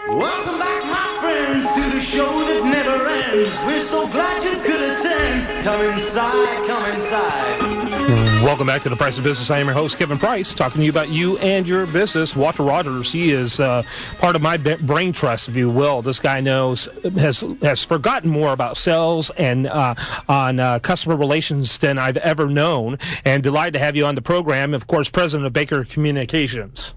Welcome back, my friends, to the show that never ends. We're so glad you could attend. Come inside, come inside. Welcome back to The Price of Business. I am your host, Kevin Price, talking to you about you and your business. Walter Rogers, he is part of my brain trust, if you will. This guy has forgotten more about sales and on customer relations than I've ever known. And delighted to have you on the program. Of course, President of Baker Communications.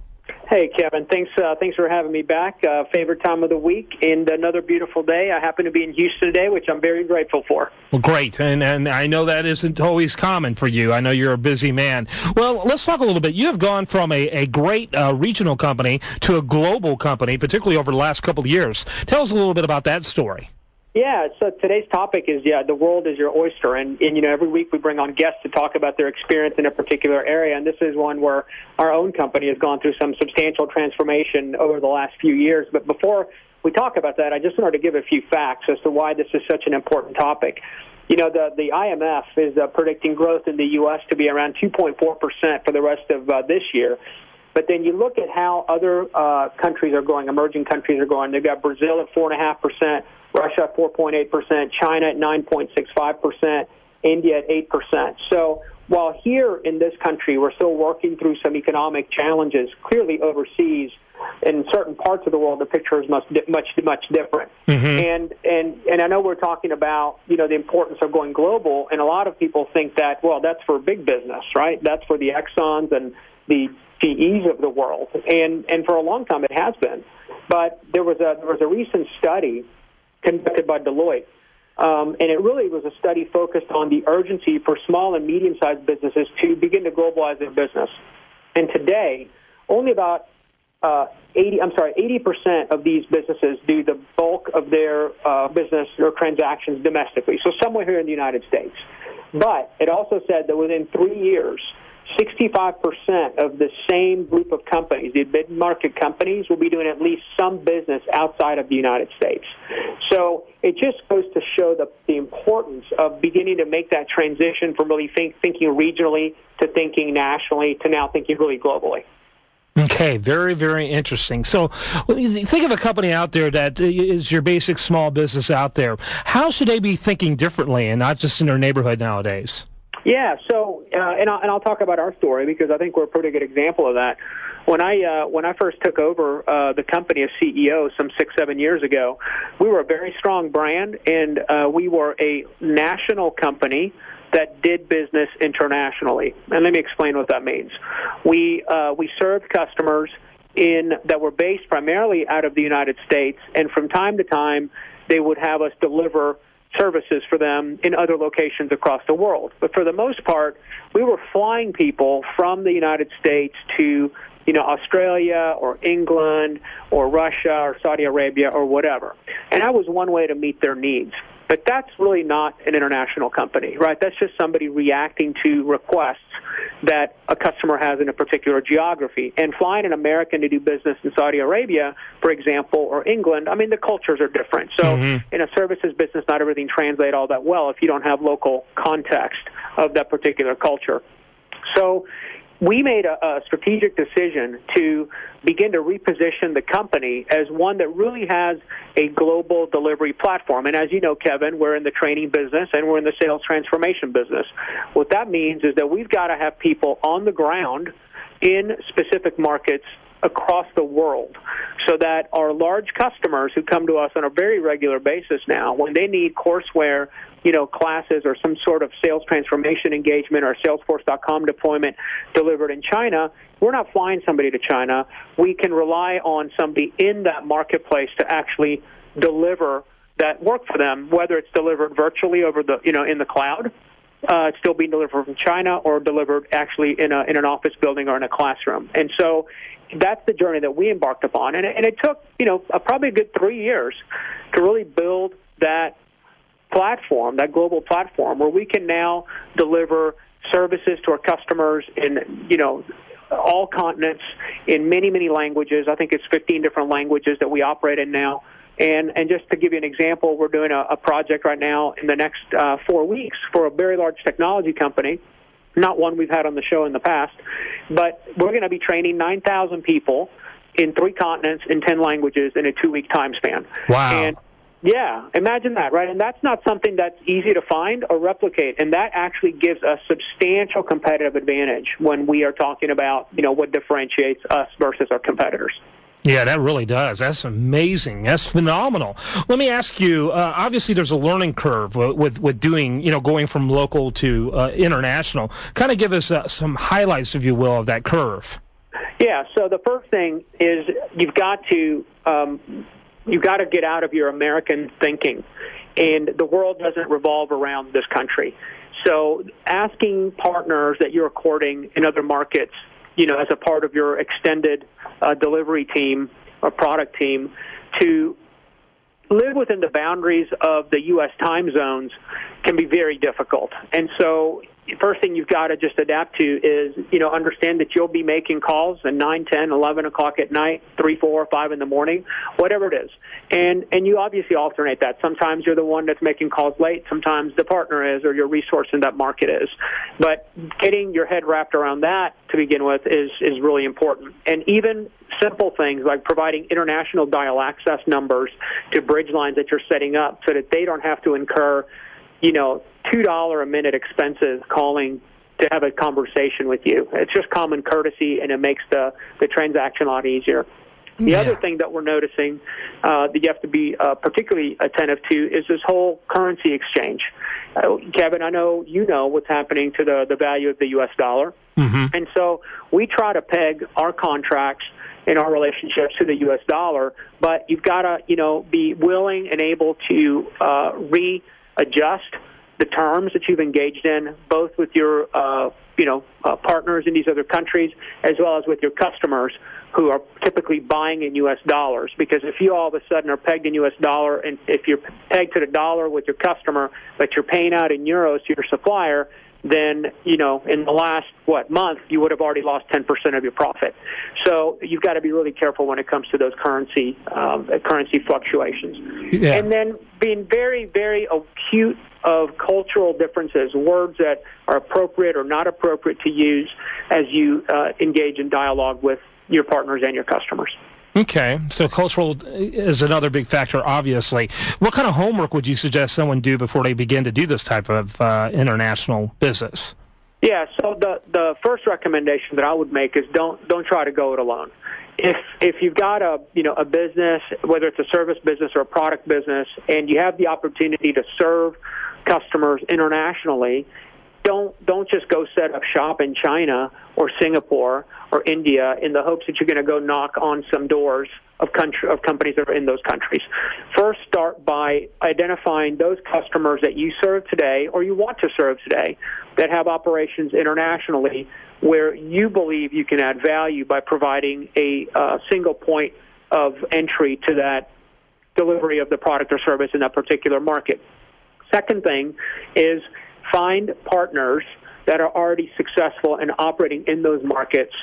Hey, Kevin. Thanks for having me back. Favorite time of the week and another beautiful day. I happen to be in Houston today, which I'm very grateful for. Well, great. And I know that isn't always common for you. I know you're a busy man. Well, let's talk a little bit. You have gone from a great regional company to a global company, particularly over the last couple of years. Tell us a little bit about that story. Yeah, so today's topic is, the world is your oyster. And every week we bring on guests to talk about their experience in a particular area. And this is one where our own company has gone through some substantial transformation over the last few years. But before we talk about that, I just wanted to give a few facts as to why this is such an important topic. The IMF is predicting growth in the U.S. to be around 2.4% for the rest of this year. But then you look at how other countries are going, emerging countries are going. They've got Brazil at 4.5%, Russia at 4.8%, China at 9.65%, India at 8%. So while here in this country we're still working through some economic challenges, clearly overseas, in certain parts of the world, the picture is much different. Mm-hmm. And I know we're talking about, the importance of going global, and a lot of people think that, well, that's for big business, right? That's for the Exxons and the GEs of the world. And for a long time it has been. But there was a recent study conducted by Deloitte, and it really was a study focused on the urgency for small and medium-sized businesses to begin to globalize their business. And today, only about 80% of these businesses do the bulk of their business or transactions domestically, so somewhere here in the United States. But it also said that within 3 years, 65% of the same group of companies, the mid-market companies, will be doing at least some business outside of the United States. So it just goes to show the importance of beginning to make that transition from really thinking regionally to thinking nationally to now thinking really globally. Okay, very, very interesting. So think of a company out there that is your basic small business out there. How should they be thinking differently and not just in their neighborhood nowadays? Yeah, so and I'll talk about our story because I think we're a pretty good example of that. When I first took over the company as CEO some 6-7 years ago, we were a very strong brand, and we were a national company that did business internationally. And let me explain what that means. We served customers that were based primarily out of the United States, and from time to time they would have us deliver services for them in other locations across the world. But for the most part, we were flying people from the United States to, Australia or England or Russia or Saudi Arabia or whatever. And that was one way to meet their needs. But that's really not an international company, right? That's just somebody reacting to requests that a customer has in a particular geography. And flying an American to do business in Saudi Arabia, for example, or England, the cultures are different. So in a services business, not everything translates all that well if you don't have local context of that particular culture. So we made a strategic decision to begin to reposition the company as one that really has a global delivery platform. And as you know, Kevin, we're in the training business and we're in the sales transformation business. What that means is that we've got to have people on the ground in specific markets across the world so that our large customers who come to us on a very regular basis now, when they need courseware, classes or some sort of sales transformation engagement or Salesforce.com deployment delivered in China, we're not flying somebody to China. We can rely on somebody in that marketplace to actually deliver that work for them, whether it's delivered virtually over the, in the cloud, it's still being delivered from China, or delivered actually in an office building or in a classroom. And so that's the journey that we embarked upon. And it took, probably a good 3 years to really build that platform, that global platform, where we can now deliver services to our customers in, all continents, in many, many languages. I think it's 15 different languages that we operate in now. And just to give you an example, we're doing a project right now in the next 4 weeks for a very large technology company, not one we've had on the show in the past, but we're going to be training 9,000 people in 3 continents, in 10 languages, in a 2-week time span. Wow. And yeah, imagine that, right? And that's not something that's easy to find or replicate, and that actually gives us substantial competitive advantage when we are talking about, what differentiates us versus our competitors. Yeah, that really does. That's amazing. That's phenomenal. Let me ask you, obviously there's a learning curve with doing, going from local to international. Kind of give us some highlights, if you will, of that curve. Yeah, so the first thing is you've got to get out of your American thinking, and the world doesn't revolve around this country. So asking partners that you're courting in other markets, as a part of your extended delivery team or product team, to live within the boundaries of the U.S. time zones can be very difficult. And so first thing you've got to just adapt to is, understand that you'll be making calls at 9, 10, 11 o'clock at night, 3, 4, 5 in the morning, whatever it is. And you obviously alternate that. Sometimes you're the one that's making calls late. Sometimes the partner is, or your resource in that market is. But getting your head wrapped around that to begin with is really important. And even simple things like providing international dial access numbers to bridge lines that you're setting up so that they don't have to incur $2 a minute expenses calling to have a conversation with you. It's just common courtesy, and it makes the transaction a lot easier. The other thing that we're noticing that you have to be particularly attentive to is this whole currency exchange. Kevin, I know you know what's happening to the value of the U.S. dollar. Mm-hmm. And so we try to peg our contracts and our relationships to the U.S. dollar, but you've got to, be willing and able to readjust the terms that you've engaged in, both with your, partners in these other countries, as well as with your customers who are typically buying in U.S. dollars. Because if you all of a sudden are pegged in U.S. dollar, and if you're pegged to the dollar with your customer, but you're paying out in euros to your supplier, then, in the last, month, you would have already lost 10% of your profit. So you've got to be really careful when it comes to those currency fluctuations. Yeah. And then being very, very acute of cultural differences, words that are appropriate or not appropriate to use as you engage in dialogue with your partners and your customers. Okay, so cultural is another big factor, obviously. What kind of homework would you suggest someone do before they begin to do this type of international business? Yeah, so the first recommendation that I would make is don't try to go it alone. If you've got a business, whether it's a service business or a product business, and you have the opportunity to serve customers internationally, don't just go set up shop in China or Singapore or India in the hopes that you're going to go knock on some doors of companies that are in those countries. First, start by identifying those customers that you serve today or you want to serve today that have operations internationally where you believe you can add value by providing a single point of entry to that delivery of the product or service in that particular market. Second thing is find partners that are already successful and operating in those markets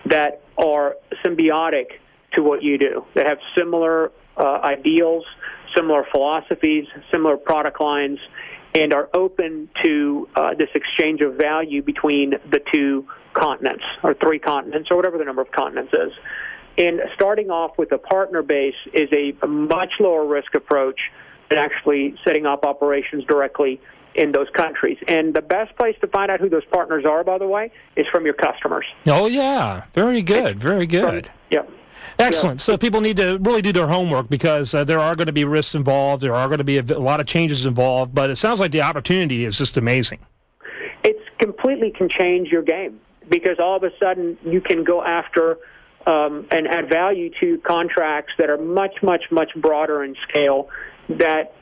that are symbiotic to what you do, that have similar ideals, similar philosophies, similar product lines, and are open to this exchange of value between the 2 continents or 3 continents or whatever the number of continents is. And starting off with a partner base is a much lower risk approach than actually setting up operations directly in those countries. And the best place to find out who those partners are, by the way, is from your customers. Oh, yeah. Very good. Very good. Yeah. Excellent. So people need to really do their homework because there are going to be risks involved. There are going to be a lot of changes involved. But it sounds like the opportunity is just amazing. It's completely can change your game because all of a sudden you can go after and add value to contracts that are much, much, much broader in scale that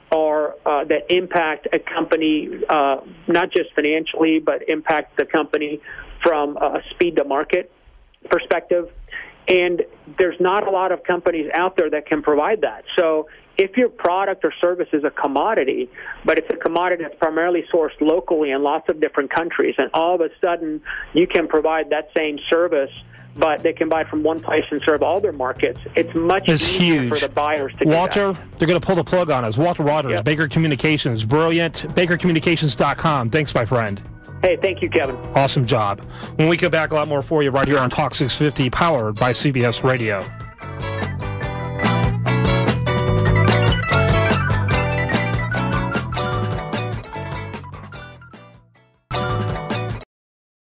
impact a company not just financially, but impact the company from a speed to market perspective. And there's not a lot of companies out there that can provide that. So if your product or service is a commodity, but it's a commodity that's primarily sourced locally in lots of different countries, and all of a sudden you can provide that same service, but they can buy from one place and serve all their markets, it's much easier huge for the buyers to Walter, do that. They're going to pull the plug on us. Walter Rogers, Yep. Baker Communications, brilliant. BakerCommunications.com. Thanks, my friend. Hey, thank you, Kevin. Awesome job. When we come back, a lot more for you right here on Talk 650, powered by CBS Radio.